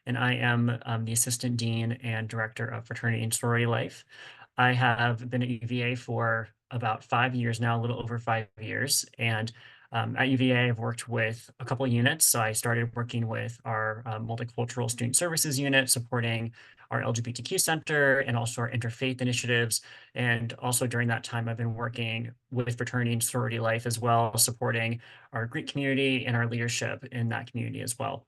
and I am the Assistant Dean and Director of Fraternity and Sorority Life. I have been at UVA for about 5 years now, a little over 5 years. And at UVA, I've worked with a couple of units. So I started working with our Multicultural Student Services unit, supporting our LGBTQ Center and also our interfaith initiatives. And also during that time, I've been working with Fraternity and Sorority Life as well, supporting our Greek community and our leadership in that community as well.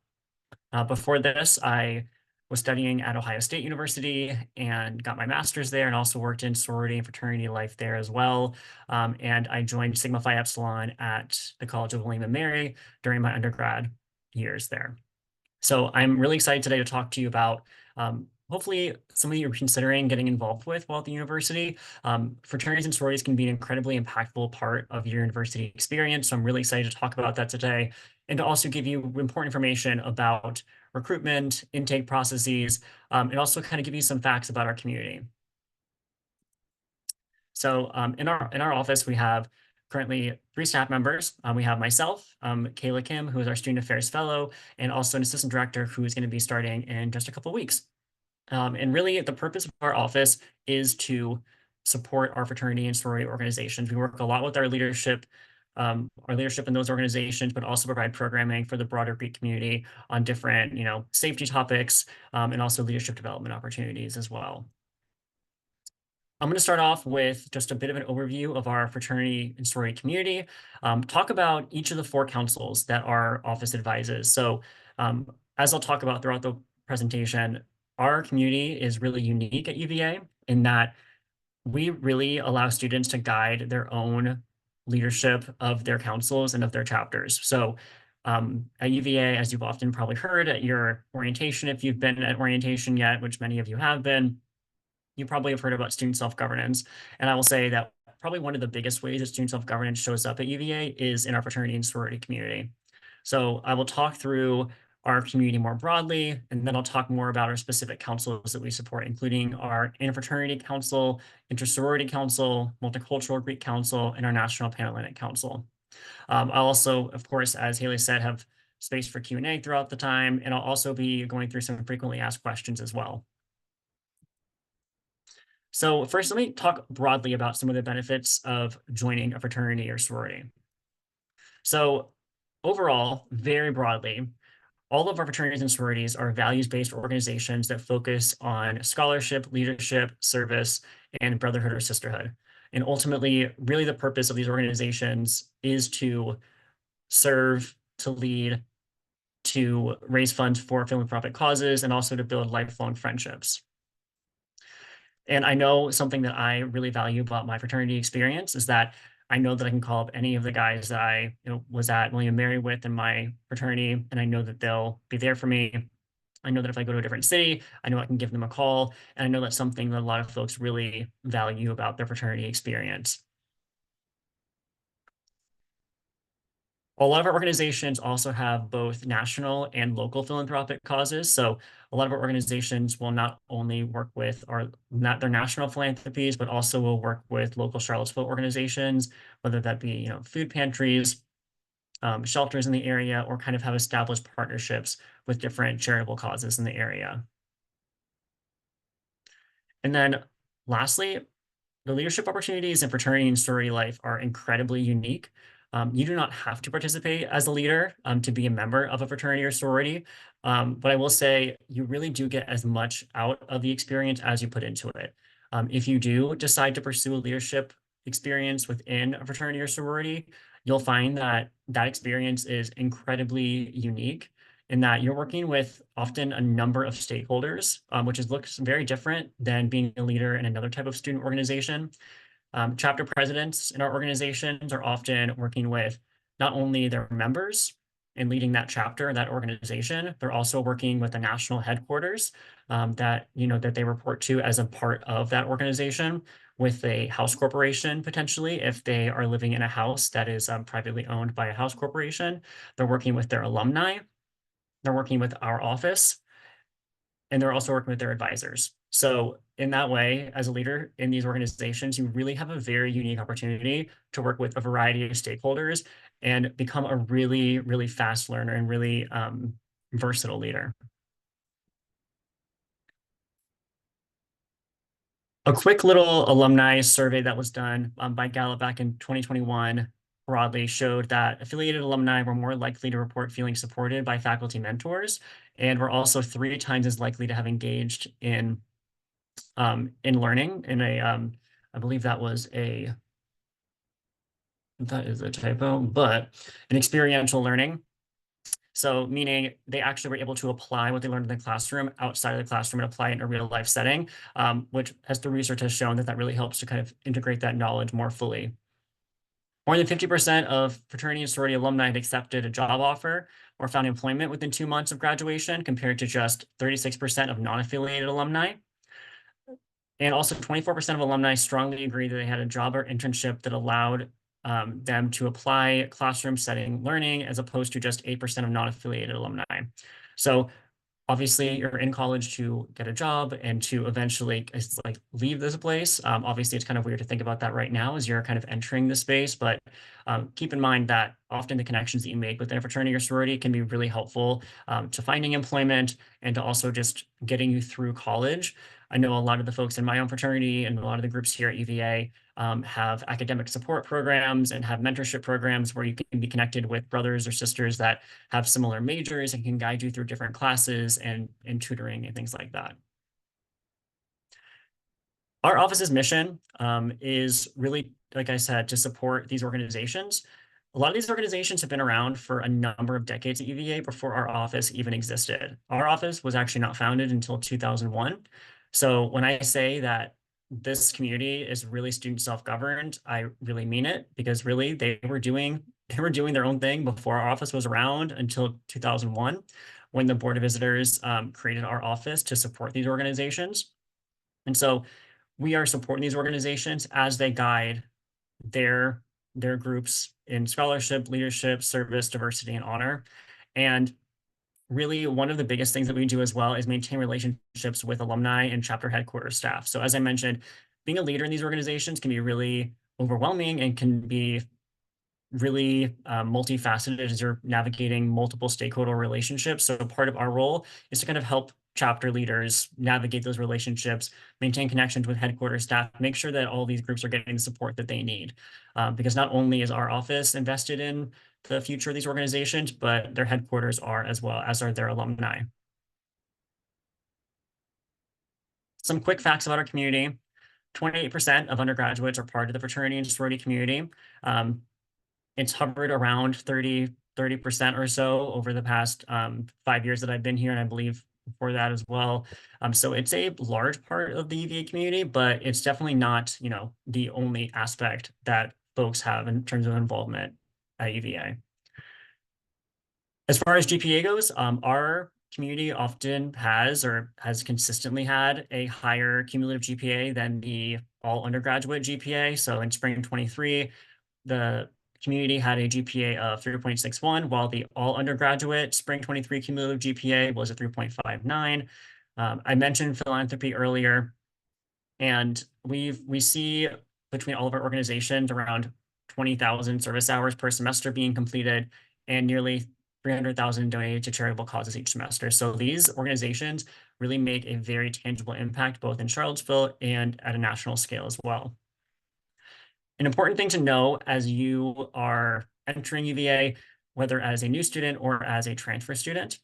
Before this, I was studying at Ohio State University and got my master's there, and also worked in sorority and fraternity life there as well. And I joined Sigma Phi Epsilon at the College of William and Mary during my undergrad years there. So I'm really excited today to talk to you about hopefully something you're considering getting involved with while at the university. Fraternities and sororities can be an incredibly impactful part of your university experience. So I'm really excited to talk about that today, and to also give you important information about recruitment, intake processes, and also kind of give you some facts about our community. So in our office, we have currently 3 staff members. We have myself, Kayla Kim, who is our Student Affairs Fellow, and also an Assistant Director who is going to be starting in just a couple of weeks. And really, the purpose of our office is to support our fraternity and sorority organizations. We work a lot with our leadership in those organizations, but also provide programming for the broader Greek community on different, safety topics, and also leadership development opportunities as well. I'm going to start off with just a bit of an overview of our fraternity and sorority community, talk about each of the 4 councils that our office advises. So as I'll talk about throughout the presentation, our community is really unique at UVA in that we really allow students to guide their own leadership of their councils and of their chapters. So at UVA, as you've often probably heard at your orientation, if you've been at orientation yet, which many of you have been, you probably have heard about student self-governance. And I will say that probably one of the biggest ways that student self-governance shows up at UVA is in our fraternity and sorority community. So I will talk through our community more broadly, and then I'll talk more about our specific councils that we support, including our Interfraternity Council, Intersorority Council, Multicultural Greek Council, and our National Panhellenic Council. I'll also, of course, as Haley said, have space for Q&A throughout the time, and I'll also be going through some frequently asked questions as well. So first, let me talk broadly about some of the benefits of joining a fraternity or sorority. So overall, very broadly, all of our fraternities and sororities are values-based organizations that focus on scholarship, leadership, service, and brotherhood or sisterhood. And ultimately, really the purpose of these organizations is to serve, to lead, to raise funds for philanthropic causes, and also to build lifelong friendships. And I know something that I really value about my fraternity experience is that I know that I can call up any of the guys that I was at William & Mary with in my fraternity, and I know that they'll be there for me. I know that if I go to a different city, I know I can give them a call, and I know that's something that a lot of folks really value about their fraternity experience. A lot of our organizations also have both national and local philanthropic causes. So a lot of our organizations will not only work with their national philanthropies, but also will work with local Charlottesville organizations, whether that be food pantries, shelters in the area, or kind of have established partnerships with different charitable causes in the area. And then lastly, the leadership opportunities in fraternity and sorority life are incredibly unique. You do not have to participate as a leader to be a member of a fraternity or sorority, but I will say you really do get as much out of the experience as you put into it. If you do decide to pursue a leadership experience within a fraternity or sorority, you'll find that that experience is incredibly unique in that you're working with often a number of stakeholders, which looks very different than being a leader in another type of student organization. Chapter presidents in our organizations are often working with not only their members in leading that chapter, that organization, they're also working with the national headquarters that they report to as a part of that organization, with a house corporation potentially if they are living in a house that is privately owned by a house corporation. They're working with their alumni. They're working with our office, and they're also working with their advisors. So in that way, as a leader in these organizations, you really have a very unique opportunity to work with a variety of stakeholders and become a really, really fast learner and really versatile leader. A quick little alumni survey that was done by Gallup back in 2021 broadly showed that affiliated alumni were more likely to report feeling supported by faculty mentors, and were also 3 times as likely to have engaged in learning in a I believe that is a typo, but an experiential learning. So meaning they actually were able to apply what they learned in the classroom outside of the classroom and apply it in a real life setting, which as the research has shown that really helps to kind of integrate that knowledge more fully. More than 50% of fraternity and sorority alumni had accepted a job offer or found employment within 2 months of graduation, compared to just 36% of non-affiliated alumni. And also 24% of alumni strongly agree that they had a job or internship that allowed them to apply classroom setting learning, as opposed to just 8% of non-affiliated alumni. So obviously you're in college to get a job and to eventually like leave this place. Obviously, it's kind of weird to think about that right now as you're kind of entering the space, but keep in mind that often the connections that you make within a fraternity or sorority can be really helpful to finding employment and to also just getting you through college. I know a lot of the folks in my own fraternity and a lot of the groups here at UVA have academic support programs and have mentorship programs where you can be connected with brothers or sisters that have similar majors and can guide you through different classes and tutoring and things like that. Our office's mission is really, like I said, to support these organizations. A lot of these organizations have been around for a number of decades at UVA before our office even existed. Our office was actually not founded until 2001. So when I say that this community is really student self-governed, I really mean it, because really they were doing their own thing before our office was around until 2001, when the Board of Visitors created our office to support these organizations. And so we are supporting these organizations as they guide their their groups in scholarship, leadership, service, diversity, and honor. And really, one of the biggest things that we do as well is maintain relationships with alumni and chapter headquarters staff. So as I mentioned, being a leader in these organizations can be really overwhelming and can be really multifaceted as you're navigating multiple stakeholder relationships. So part of our role is to kind of help chapter leaders navigate those relationships, maintain connections with headquarters staff, make sure that all these groups are getting the support that they need. Because not only is our office invested in the future of these organizations, but their headquarters are, as well as are their alumni. Some quick facts about our community. 28% of undergraduates are part of the fraternity and sorority community. It's hovered around 30% or so over the past 5 years that I've been here, and I believe before that as well. So it's a large part of the UVA community, but it's definitely not, the only aspect that folks have in terms of involvement at UVA. As far as GPA goes, our community often has consistently had a higher cumulative GPA than the all undergraduate GPA. So in spring 23, the community had a GPA of 3.61, while the all undergraduate spring 23 cumulative GPA was a 3.59. I mentioned philanthropy earlier, and we see between all of our organizations around 20,000 service hours per semester being completed, and nearly 300,000 donated to charitable causes each semester. So these organizations really make a very tangible impact, both in Charlottesville and at a national scale as well. An important thing to know as you are entering UVA, whether as a new student or as a transfer student,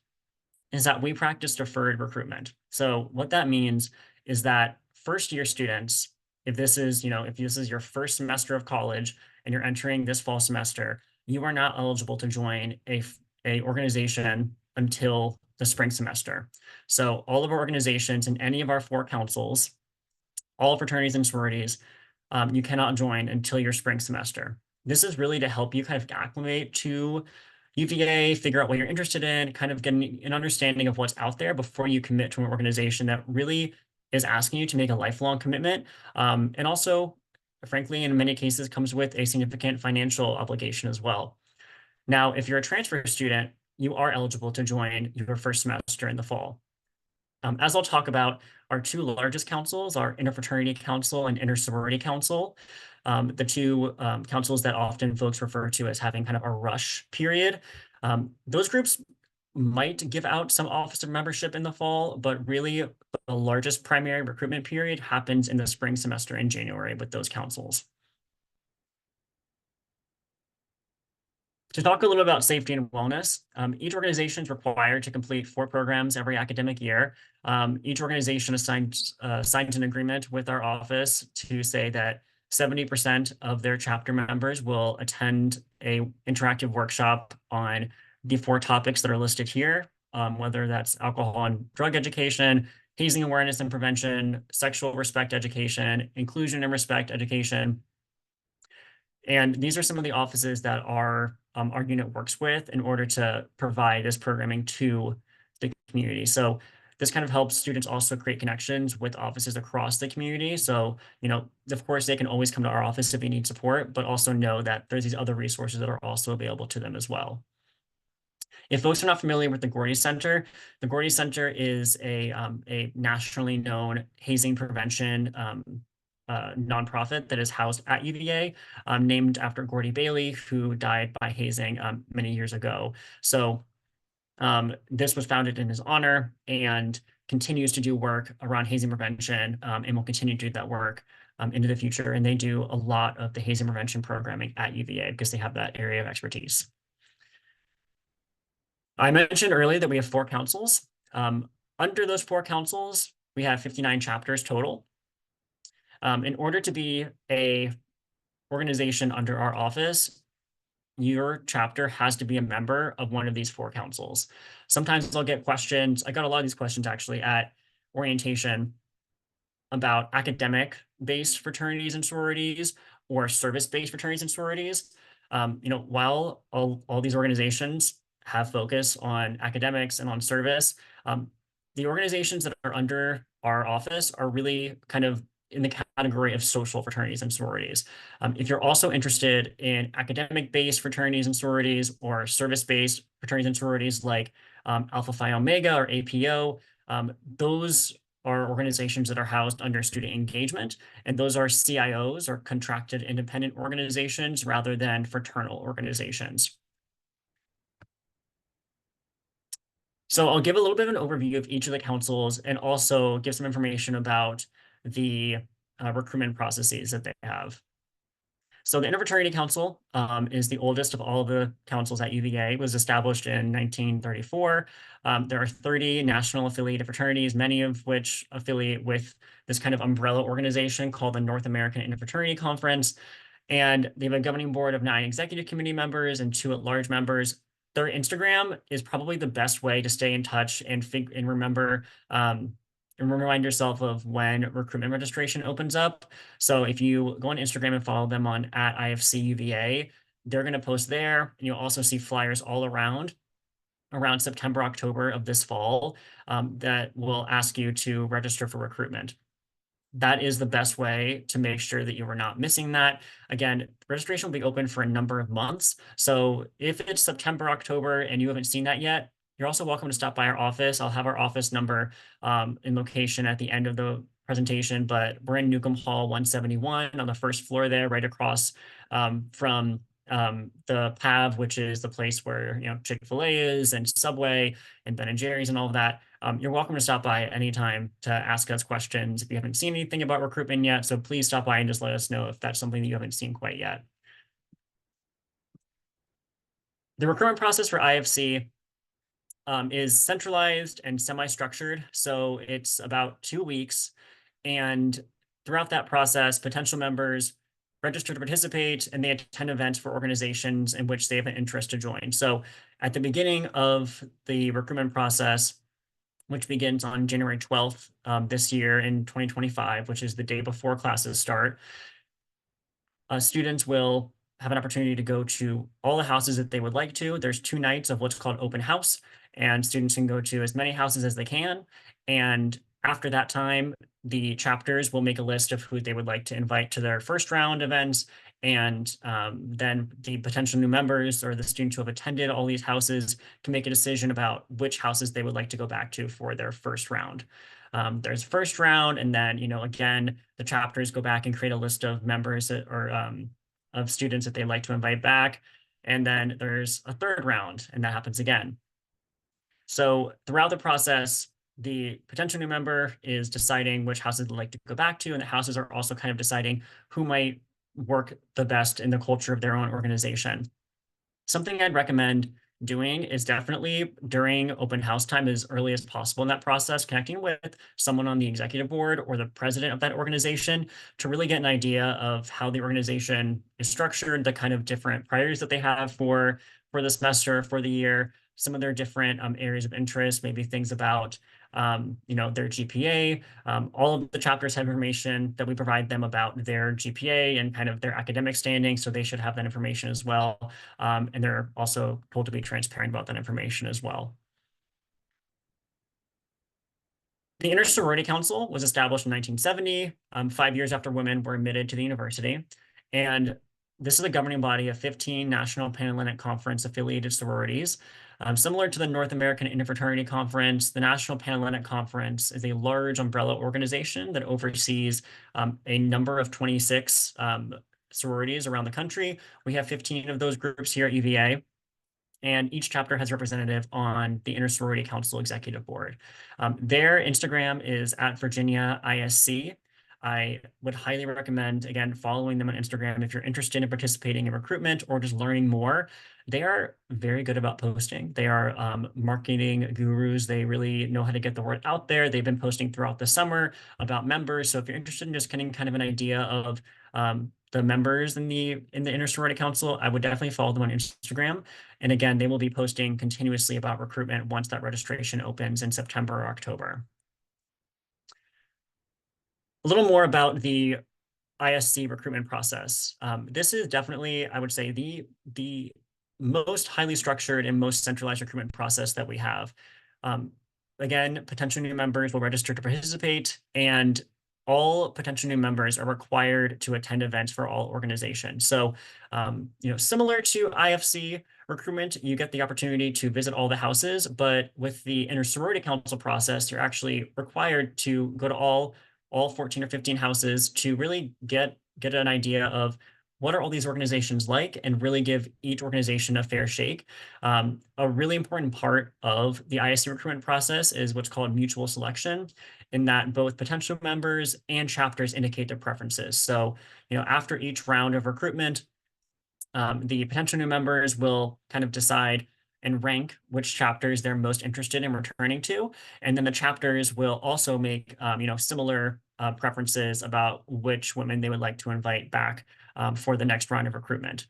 is that we practice deferred recruitment. So what that means is that first year students, if this is your first semester of college and you're entering this fall semester, you are not eligible to join a organization until the spring semester. So all of our organizations and any of our 4 councils, all fraternities and sororities, you cannot join until your spring semester. This is really to help you kind of acclimate to UVA, figure out what you're interested in, kind of get an understanding of what's out there before you commit to an organization that really is asking you to make a lifelong commitment. And also, frankly, in many cases, comes with a significant financial obligation as well. Now, if you're a transfer student, you are eligible to join your first semester in the fall. As I'll talk about, our 2 largest councils are Interfraternity Council and Intersorority Council, the 2 councils that often folks refer to as having kind of a rush period. Those groups might give out some officer membership in the fall, but really the largest primary recruitment period happens in the spring semester in January with those councils. To talk a little about safety and wellness, each organization is required to complete 4 programs every academic year. Each organization signs an agreement with our office to say that 70% of their chapter members will attend a interactive workshop on the 4 topics that are listed here, whether that's alcohol and drug education, hazing awareness and prevention, sexual respect education, inclusion and respect education, and these are some of the offices that our unit works with in order to provide this programming to the community. So this kind of helps students also create connections with offices across the community. So, of course, they can always come to our office if they need support, but also know that there's these other resources that are also available to them as well. If folks are not familiar with the Gordy Center, the Gordy Center is a nationally known hazing prevention nonprofit that is housed at UVA, named after Gordy Bailey, who died by hazing many years ago. So this was founded in his honor and continues to do work around hazing prevention, and will continue to do that work into the future. And they do a lot of the hazing prevention programming at UVA because they have that area of expertise. I mentioned earlier that we have 4 councils. Under those 4 councils, we have 59 chapters total. In order to be a organization under our office, your chapter has to be a member of one of these 4 councils. Sometimes I'll get questions. I got a lot of these questions actually at orientation about academic-based fraternities and sororities or service-based fraternities and sororities. While all these organizations have focus on academics and on service, the organizations that are under our office are really kind of in the category of social fraternities and sororities. If you're also interested in academic-based fraternities and sororities or service-based fraternities and sororities like Alpha Phi Omega or APO, those are organizations that are housed under student engagement, and those are CIOs or contracted independent organizations rather than fraternal organizations. So I'll give a little bit of an overview of each of the councils and also give some information about the recruitment processes that they have. So the Interfraternity Council is the oldest of all the councils at UVA. It was established in 1934. There are 30 national affiliated fraternities, many of which affiliate with this kind of umbrella organization called the North American Interfraternity Conference. And they have a governing board of 9 executive committee members and 2 at-large members. Their Instagram is probably the best way to stay in touch and remember and remind yourself of when recruitment registration opens up. So if you go on Instagram and follow them on @IFCUVA, they're going to post there. And you'll also see flyers all around September, October of this fall that will ask you to register for recruitment. That is the best way to make sure that you are not missing that. Again, registration will be open for a number of months. So if it's September, October, and you haven't seen that yet, you're also welcome to stop by our office. I'll have our office number and location at the end of the presentation, but we're in Newcomb Hall 171 on the first floor there, right across from the PAV, which is the place where Chick-fil-A is and Subway and Ben and Jerry's and all of that. You're welcome to stop by anytime to ask us questions if you haven't seen anything about recruitment yet. So please stop by and just let us know if that's something that you haven't seen quite yet. The recruitment process for IFC is centralized and semi-structured. So it's about 2 weeks. And throughout that process, potential members register to participate and they attend events for organizations in which they have an interest to join. So at the beginning of the recruitment process, which begins on January 12th this year in 2025, which is the day before classes start, students will have an opportunity to go to all the houses that they would like to. There's 2 nights of what's called open house, and students can go to as many houses as they can. And after that time, the chapters will make a list of who they would like to invite to their first round events. And then the potential new members or the students who have attended all these houses can make a decision about which houses they would like to go back to for their first round. There's first round, and then, again, the chapters go back and create a list of members of students that they'd like to invite back. And then there's a third round, and that happens again. So throughout the process, the potential new member is deciding which houses they'd like to go back to, and the houses are also kind of deciding who might work the best in the culture of their own organization. Something I'd recommend doing is definitely during open house time as early as possible in that process, connecting with someone on the executive board or the president of that organization to really get an idea of how the organization is structured, the kind of different priorities that they have for the semester, for the year, some of their different areas of interest, maybe things about their GPA. All of the chapters have information that we provide them about their GPA and kind of their academic standing, so they should have that information as well. And they're also told to be transparent about that information as well. The Inter-Sorority Council was established in 1970, 5 years after women were admitted to the university. And this is a governing body of 15 National Panhellenic Conference affiliated sororities. Similar to the North American Interfraternity Conference, the National Panhellenic Conference is a large umbrella organization that oversees a number of 26 sororities around the country. We have 15 of those groups here at UVA. And each chapter has a representative on the Inter-Sorority Council Executive Board. Their Instagram is at Virginia ISC. I would highly recommend, again, following them on Instagram if you're interested in participating in recruitment or just learning more. They are very good about posting. They are marketing gurus. They really know how to get the word out there. They've been posting throughout the summer about members. So if you're interested in just getting kind of an idea of the members in the Inter-Sorority Council, I would definitely follow them on Instagram. And again, they will be posting continuously about recruitment once that registration opens in September or October. A little more about the ISC recruitment process. This is definitely, I would say, the most highly structured and most centralized recruitment process that we have. Again, potential new members will register to participate, and all potential new members are required to attend events for all organizations. So, similar to IFC recruitment, you get the opportunity to visit all the houses, but with the Inter-Sorority Council process, you're actually required to go to all 14 or 15 houses to really get an idea of what are all these organizations like and really give each organization a fair shake. A really important part of the ISC recruitment process is what's called mutual selection, in that both potential members and chapters indicate their preferences. So, after each round of recruitment, the potential new members will kind of decide and rank which chapters they're most interested in returning to. And then the chapters will also make, similar preferences about which women they would like to invite back for the next round of recruitment.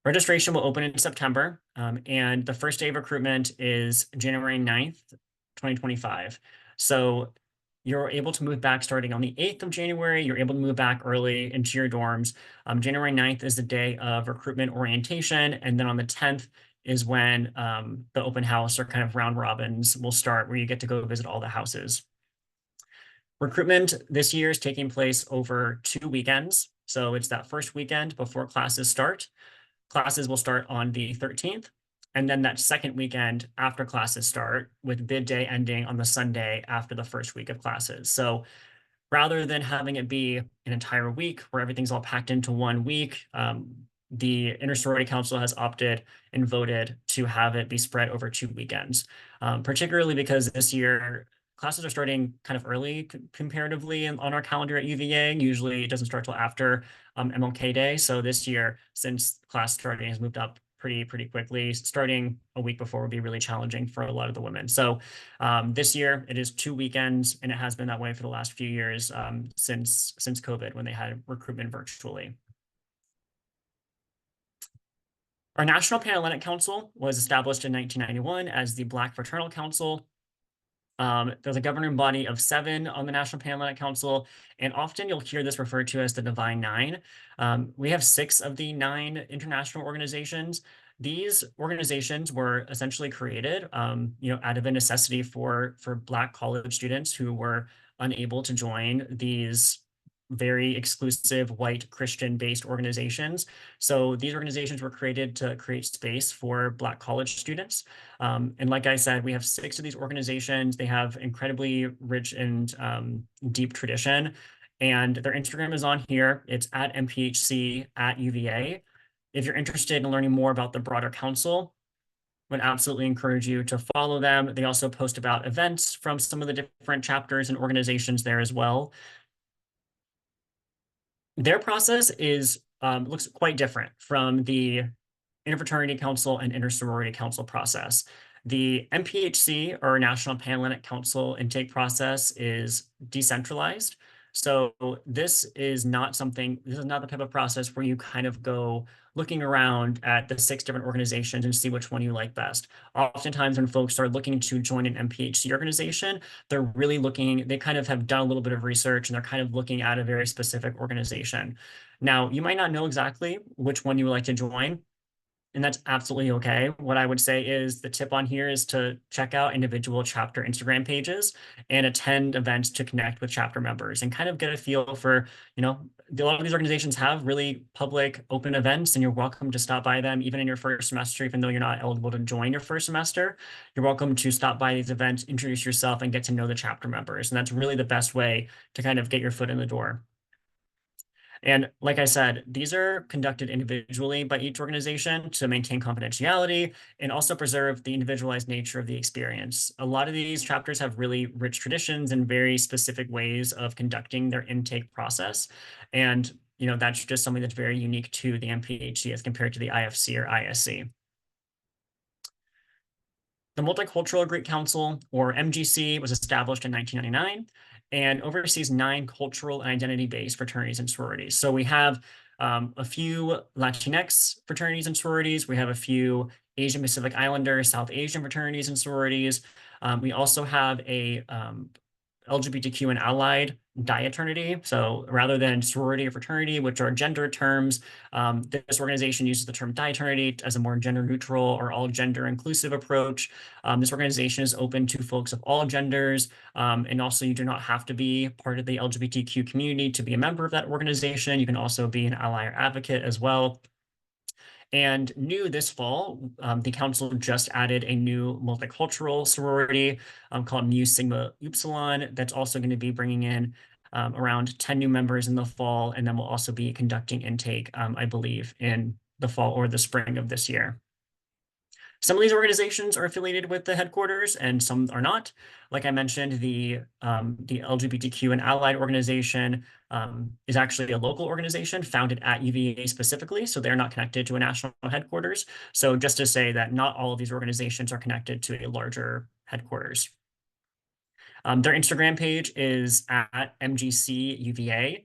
Registration will open in September, and the first day of recruitment is January 9th, 2025. So you're able to move back starting on the 8th of January. You're able to move back early into your dorms. January 9th is the day of recruitment orientation. And then on the 10th is when the open house or kind of round robins will start, where you get to go visit all the houses. Recruitment this year is taking place over 2 weekends. So it's that first weekend before classes start. Classes will start on the 13th. And then that second weekend after classes start, with bid day ending on the Sunday after the first week of classes. So rather than having it be an entire week where everything's all packed into 1 week, the Inter-Sorority Council has opted and voted to have it be spread over 2 weekends, particularly because this year classes are starting kind of early comparatively on our calendar at UVA. Usually it doesn't start till after MLK Day. So this year, since class starting has moved up pretty quickly, starting a week before would be really challenging for a lot of the women. So this year it is 2 weekends, and it has been that way for the last few years since COVID, when they had recruitment virtually. Our National Panhellenic Council was established in 1991 as the Black Fraternal Council. There's a governing body of 7 on the National Panhellenic Council, and often you'll hear this referred to as the Divine Nine. We have 6 of the 9 international organizations. These organizations were essentially created, out of a necessity for Black college students who were unable to join these very exclusive white Christian-based organizations. So these organizations were created to create space for Black college students. And like I said, we have 6 of these organizations. They have incredibly rich and deep tradition. And their Instagram is on here. It's at MPHC at UVA. If you're interested in learning more about the broader council, Would absolutely encourage you to follow them. They also post about events from some of the different chapters and organizations there as well. Their process is looks quite different from the Interfraternity Council and Intersorority Council process. The NPHC, or National Panhellenic Council intake process, is decentralized. So this is not the type of process where you kind of go looking around at the 6 different organizations and see which one you like best. Oftentimes when folks are looking to join an NPHC organization, they're really looking, they kind of have done a little bit of research and they're kind of looking at a very specific organization. Now, you might not know exactly which one you would like to join, and that's absolutely okay. What I would say is the tip on here is to check out individual chapter Instagram pages and attend events to connect with chapter members and kind of get a feel for, a lot of these organizations have really public open events, and you're welcome to stop by them even in your first semester, even though you're not eligible to join your first semester. You're welcome to stop by these events, introduce yourself, and get to know the chapter members. And that's really the best way to kind of get your foot in the door. And like I said, these are conducted individually by each organization to maintain confidentiality and also preserve the individualized nature of the experience. A lot of these chapters have really rich traditions and very specific ways of conducting their intake process. And that's just something that's very unique to the MPHC as compared to the IFC or ISC. The Multicultural Greek Council, or MGC, was established in 1999 and oversees 9 cultural and identity-based fraternities and sororities. So we have a few Latinx fraternities and sororities. We have a few Asian Pacific Islander, South Asian fraternities and sororities. We also have a LGBTQ and allied diaternity. So rather than sorority or fraternity, which are gender terms, this organization uses the term diaternity as a more gender neutral or all gender inclusive approach. This organization is open to folks of all genders. And also you do not have to be part of the LGBTQ community to be a member of that organization. You can also be an ally or advocate as well. And new this fall, the council just added a new multicultural sorority called Mu Sigma Upsilon that's also going to be bringing in around 10 new members in the fall, and then we'll also be conducting intake, I believe, in the fall or the spring of this year. Some of these organizations are affiliated with the headquarters and some are not. Like I mentioned, the LGBTQ and allied organization is actually a local organization founded at UVA specifically, so they're not connected to a national headquarters. So just to say that not all of these organizations are connected to a larger headquarters. Their Instagram page is at MGC UVA.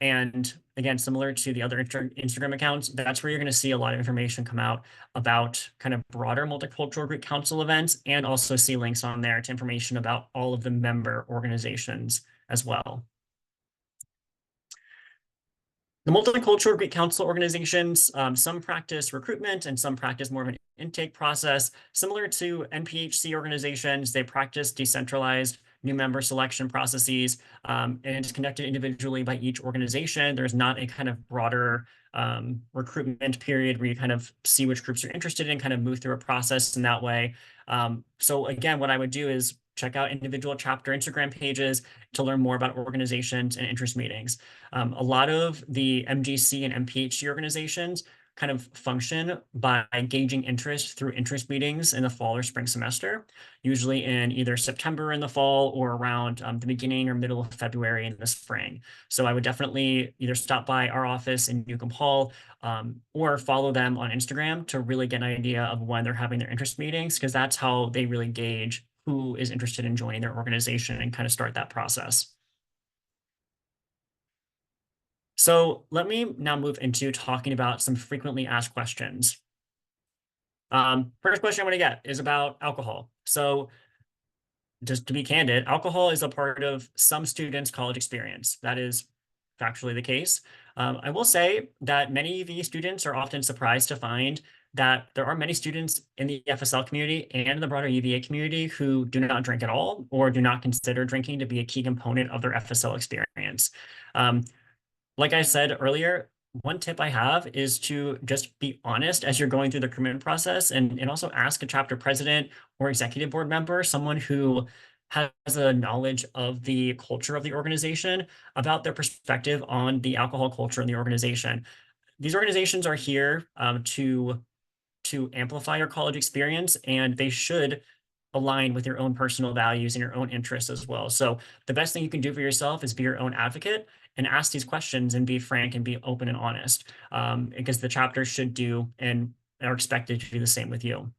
And again, similar to the other Instagram accounts, that's where you're going to see a lot of information come out about kind of broader multicultural Greek council events, and also see links on there to information about all of the member organizations as well. The multicultural Greek Council organizations, some practice recruitment and some practice more of an intake process. Similar to NPHC organizations, they practice decentralized new member selection processes, and it's conducted individually by each organization. There's not a kind of broader recruitment period where you kind of see which groups you're interested in, kind of move through a process in that way. So again, what I would do is check out individual chapter Instagram pages to learn more about organizations and interest meetings. A lot of the MGC and MPHC organizations kind of function by gauging interest through interest meetings in the fall or spring semester, usually in either September in the fall or around the beginning or middle of February in the spring. So I would definitely either stop by our office in Newcomb Hall or follow them on Instagram to really get an idea of when they're having their interest meetings, because that's how they really gauge who is interested in joining their organization and kind of start that process. So let me now move into talking about some frequently asked questions. First question I'm going to get is about alcohol. So just to be candid, alcohol is a part of some students' college experience. That is factually the case. I will say that many UVA students are often surprised to find that there are many students in the FSL community and the broader UVA community who do not drink at all or do not consider drinking to be a key component of their FSL experience. Like I said earlier, one tip I have is to just be honest as you're going through the recruitment process, and also ask a chapter president or executive board member, someone who has a knowledge of the culture of the organization, about their perspective on the alcohol culture in the organization. These organizations are here to to amplify your college experience, and they should align with your own personal values and your own interests as well. So the best thing you can do for yourself is be your own advocate and ask these questions and be frank and be open and honest, because the chapters should do and are expected to do the same with you.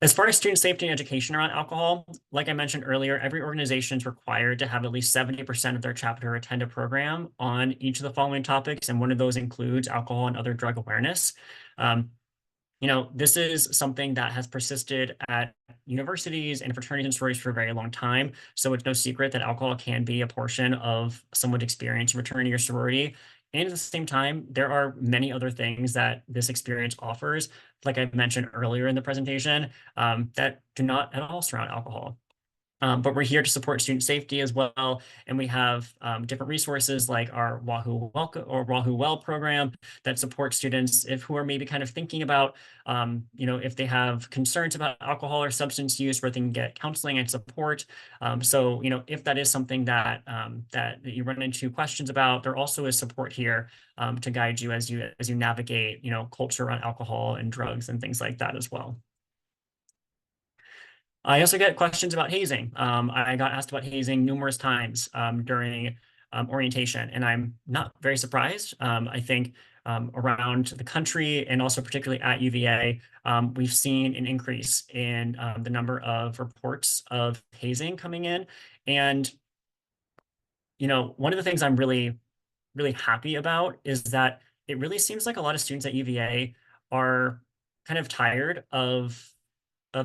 As far as student safety and education around alcohol, like I mentioned earlier, every organization is required to have at least 70% of their chapter attend a program on each of the following topics, and one of those includes alcohol and other drug awareness. Um, this is something that has persisted at universities and fraternities and sororities for a very long time. So it's no secret that alcohol can be a portion of someone's experience in fraternity or sorority. And at the same time, there are many other things that this experience offers, like I mentioned earlier in the presentation, that do not at all surround alcohol. But we're here to support student safety as well. And we have different resources like our Wahoo Welcome or Wahoo Well program that supports students who are maybe kind of thinking about, if they have concerns about alcohol or substance use, where they can get counseling and support. So, if that is something that you run into questions about, there also is support here to guide you as you navigate, culture around alcohol and drugs and things like that as well. I also get questions about hazing. I got asked about hazing numerous times during orientation, and I'm not very surprised. I think around the country and also particularly at UVA, we've seen an increase in the number of reports of hazing coming in. And, one of the things I'm really, really happy about is that it really seems like a lot of students at UVA are kind of tired of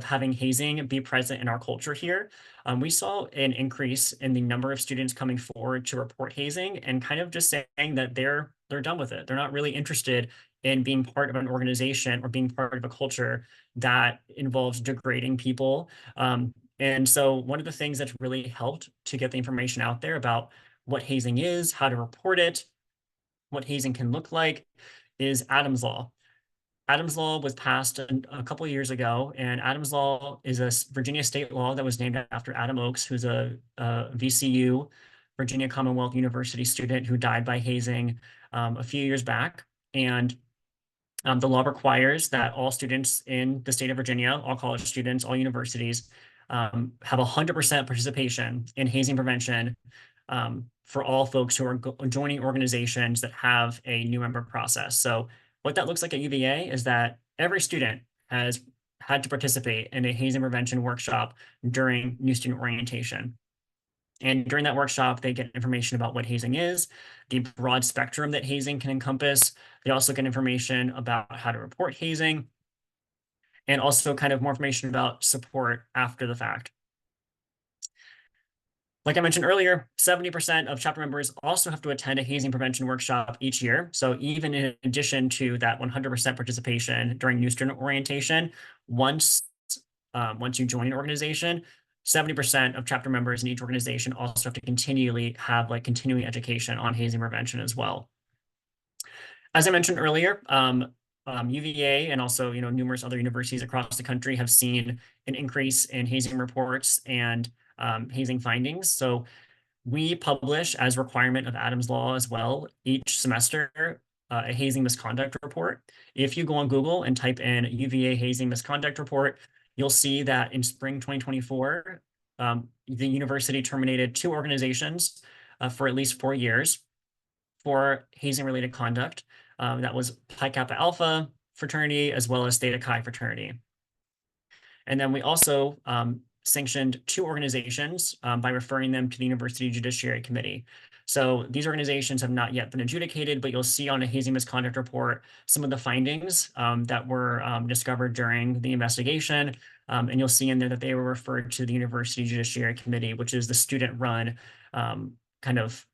having hazing be present in our culture here. We saw an increase in the number of students coming forward to report hazing and kind of just saying that they're done with it. They're not really interested in being part of an organization or being part of a culture that involves degrading people. And so one of the things that's really helped to get the information out there about what hazing is, how to report it, what hazing can look like, is Adam's Law. Adams Law was passed a couple of years ago, and Adams Law is a Virginia state law that was named after Adam Oakes, who's a VCU, Virginia Commonwealth University student who died by hazing a few years back. And the law requires that all students in the state of Virginia, all college students, all universities, have 100% participation in hazing prevention for all folks who are joining organizations that have a new member process. So what that looks like at UVA is that every student has had to participate in a hazing prevention workshop during new student orientation. And during that workshop, they get information about what hazing is, the broad spectrum that hazing can encompass. They also get information about how to report hazing, and also kind of more information about support after the fact. Like I mentioned earlier, 70% of chapter members also have to attend a hazing prevention workshop each year. So even in addition to that 100% participation during new student orientation, once you join an organization, 70% of chapter members in each organization also have to continually have continuing education on hazing prevention as well. As I mentioned earlier, UVA and also numerous other universities across the country have seen an increase in hazing reports and hazing findings. So we publish, as requirement of Adams Law as well, each semester a hazing misconduct report. If you go on Google and type in UVA hazing misconduct report, you'll see that in spring 2024, the university terminated 2 organizations for at least 4 years for hazing-related conduct. That was Pi Kappa Alpha fraternity as well as Theta Chi fraternity. And then we also sanctioned 2 organizations by referring them to the University Judiciary Committee. So these organizations have not yet been adjudicated, but you'll see on a hazing misconduct report some of the findings that were discovered during the investigation. And you'll see in there that they were referred to the University Judiciary Committee, which is the student-run kind of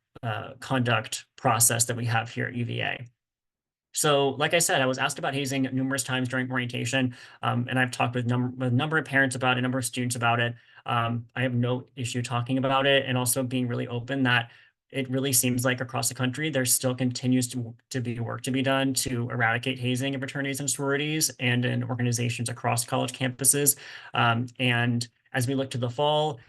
conduct process that we have here at UVA. So like I said, I was asked about hazing numerous times during orientation, and I've talked with a number of parents about it, a number of students about it. I have no issue talking about it and also being really open that it really seems like across the country, there still continues to be work to be done to eradicate hazing in fraternities and sororities and in organizations across college campuses. And as we look to the fall,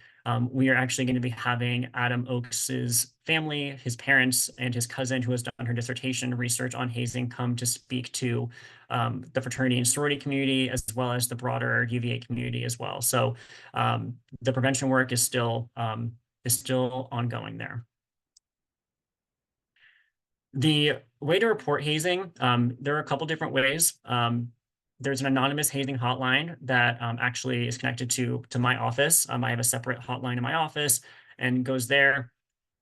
We are actually going to be having Adam Oakes's family, his parents, and his cousin, who has done her dissertation research on hazing, come to speak to the fraternity and sorority community, as well as the broader UVA community as well. So the prevention work is still ongoing there. The way to report hazing, there are a couple different ways. There's an anonymous hazing hotline that actually is connected to my office. I have a separate hotline in my office and goes there,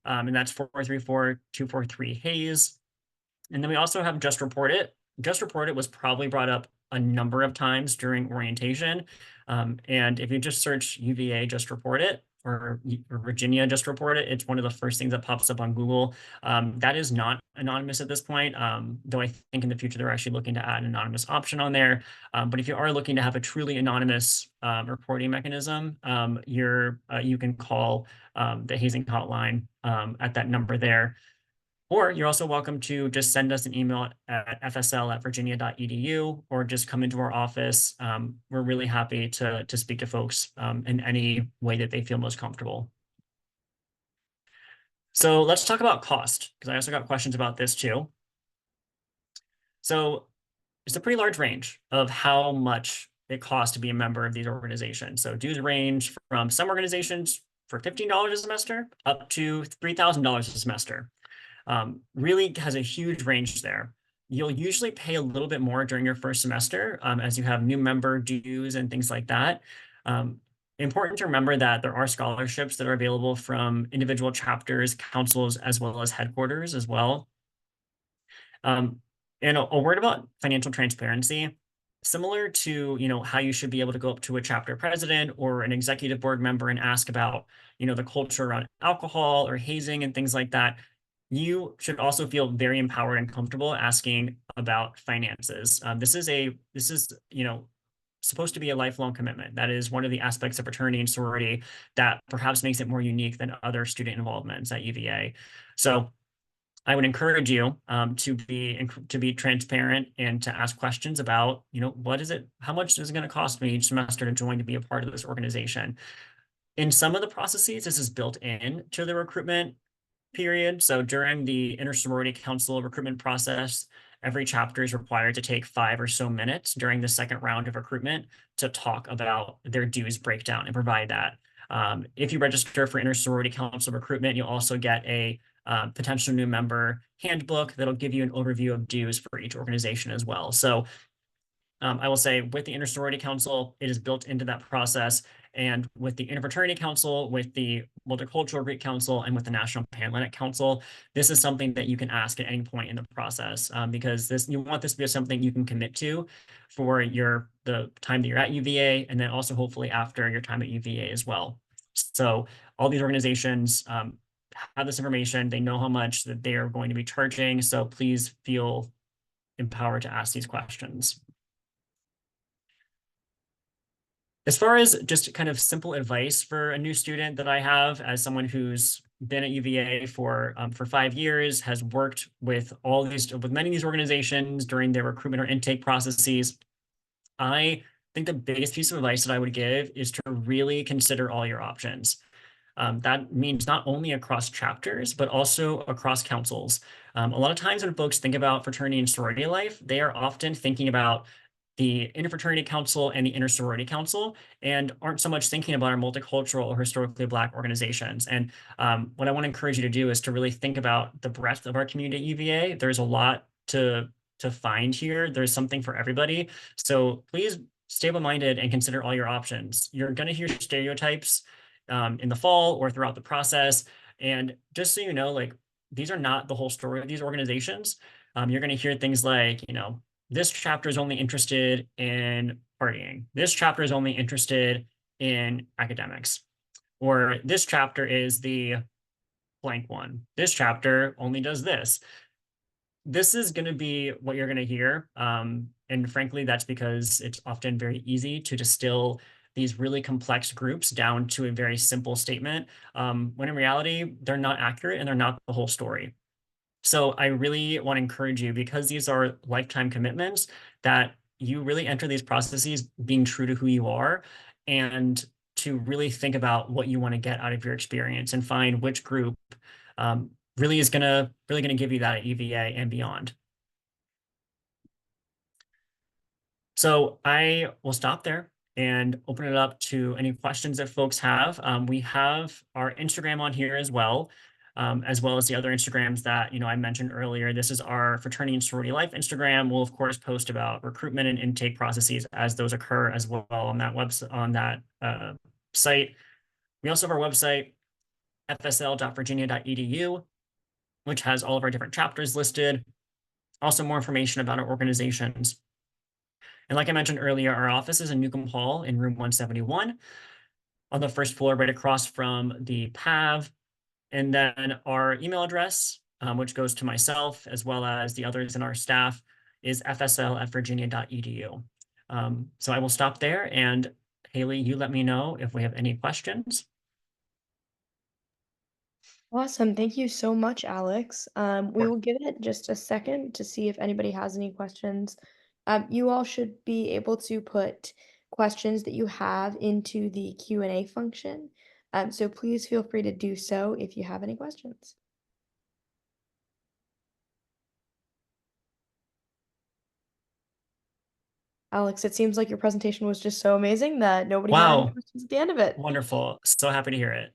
and that's 434-243-HAZE. And then we also have Just Report It. Just Report It was probably brought up a number of times during orientation. And if you just search UVA Just Report It, or Virginia Just Report It, it's one of the first things that pops up on Google. That is not anonymous at this point, though I think in the future they're actually looking to add an anonymous option on there. But if you are looking to have a truly anonymous reporting mechanism, you can call the hazing hotline at that number there. Or you're also welcome to just send us an email at fsl@virginia.edu, or just come into our office. We're really happy to speak to folks in any way that they feel most comfortable. So let's talk about cost, because I also got questions about this too. So it's a pretty large range of how much it costs to be a member of these organizations. So dues range from some organizations for $15 a semester up to $3,000 a semester. Really has a huge range there. You'll usually pay a little bit more during your first semester as you have new member dues and things like that. Important to remember that there are scholarships that are available from individual chapters, councils, as well as headquarters as well. And a word about financial transparency. Similar to how you should be able to go up to a chapter president or an executive board member and ask about the culture around alcohol or hazing and things like that, you should also feel very empowered and comfortable asking about finances. This is supposed to be a lifelong commitment. That is one of the aspects of fraternity and sorority that perhaps makes it more unique than other student involvements at UVA. So I would encourage you to be transparent and to ask questions about, how much is it going to cost me each semester to join to be a part of this organization? In some of the processes, this is built in to the recruitment period. So during the inter-sorority council recruitment process, every chapter is required to take 5 or so minutes during the second round of recruitment to talk about their dues breakdown and provide that. If you register for inter-sorority council recruitment, you'll also get a potential new member handbook that'll give you an overview of dues for each organization as well. So I will say with the inter-sorority council, it is built into that process. And with the interfraternity council, with the multicultural Greek council, and with the National Panhellenic Council, this is something that you can ask at any point in the process because you want this to be something you can commit to for the time that you're at UVA, and then also hopefully after your time at UVA as well. So all these organizations have this information. They know how much that they are going to be charging. So please feel empowered to ask these questions. As far as just kind of simple advice for a new student that I have, as someone who's been at UVA for 5 years, has worked with many of these organizations during their recruitment or intake processes, I think the biggest piece of advice that I would give is to really consider all your options. That means not only across chapters, but also across councils. A lot of times when folks think about fraternity and sorority life, they are often thinking about the interfraternity council and the inter-sorority council, and aren't so much thinking about our multicultural or historically Black organizations. And what I want to encourage you to do is to really think about the breadth of our community at UVA. There's a lot to find here. There's something for everybody. So please stay open-minded and consider all your options. You're going to hear stereotypes in the fall or throughout the process. And just so you know, like, these are not the whole story of these organizations. You're going to hear things like, this chapter is only interested in partying. This chapter is only interested in academics. Or this chapter is the blank one. This chapter only does this. This is going to be what you're going to hear. And frankly, that's because it's often very easy to distill these really complex groups down to a very simple statement, when in reality, they're not accurate and they're not the whole story. So I really want to encourage you, because these are lifetime commitments, that you really enter these processes being true to who you are and to really think about what you want to get out of your experience and find which group really gonna give you that at UVA and beyond. So I will stop there and open it up to any questions that folks have. We have our Instagram on here as well as the other Instagrams that I mentioned earlier. This is our Fraternity and Sorority Life Instagram. We'll of course post about recruitment and intake processes as those occur as well on that website site. We also have our website fsl.virginia.edu, which has all of our different chapters listed. Also more information about our organizations. And like I mentioned earlier, our office is in Newcomb Hall in room 171 on the first floor, right across from the PAV. And then our email address, which goes to myself as well as the others in our staff, is fsl@virginia.edu. So I will stop there. And Haley, you let me know if we have any questions. Awesome. Thank you so much, Alex. We Or will give it just a second to see if anybody has any questions. You all should be able to put questions that you have into the Q&A function. So please feel free to do so if you have any questions. Alex, it seems like your presentation was just so amazing that nobody had any wow, questions at the end of it. wonderful. So happy to hear it.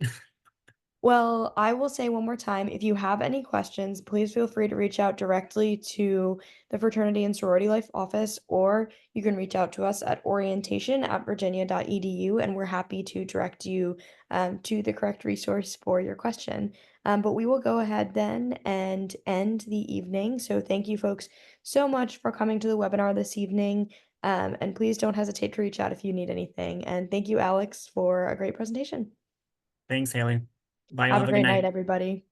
Well, I will say one more time, if you have any questions, please feel free to reach out directly to the Fraternity and Sorority Life office, or you can reach out to us at orientation@virginia.edu, and we're happy to direct you to the correct resource for your question. But we will go ahead then and end the evening. So thank you folks so much for coming to the webinar this evening. And please don't hesitate to reach out if you need anything. And thank you, Alex, for a great presentation. Thanks, Haley. Bye. Y'all Have have a a good great night, night. everybody.